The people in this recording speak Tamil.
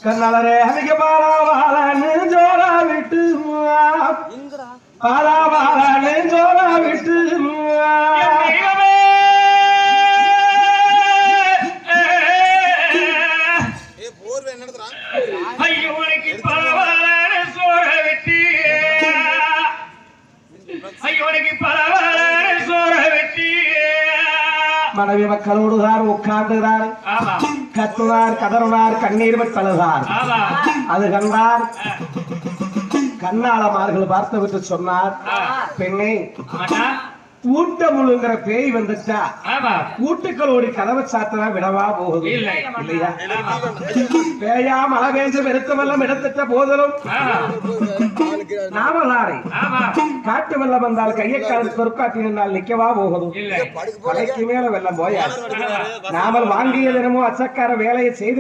கண்ணாளரே அதுக்கு பாலாவாலன்னு ஜோரா விட்டு பாலாவாலன்னு ஜோரா விட்டு மனைவி மக்களோடுதான் உட்கார்ந்துகிறார் கத்துவார் கதறுவார் கண்ணீர் விட்டழுதார் அது கண்டார் கண்ணாளமார்கள் பார்த்து விட்டு சொன்னார் பெண்ணே கூட்டமுழுங்கிற பேய் வந்துட்டா கூட்டுக்களோடு கதவை சாத்தனா விடவா போகுது இல்லையா பேயா மழை பெஞ்சு வெறுத்த வெள்ளம் எடுத்துட்ட போதிலும் நாமதாரை காட்டு வெள்ளம் வந்தால் கையை கால பொறுப்பாட்டி நின்றால் நிக்கவா போகுது கடைக்கு மேல வெள்ளம் போயா நாமல் வாங்கிய தினமும் அச்சக்கார வேலையை செய்து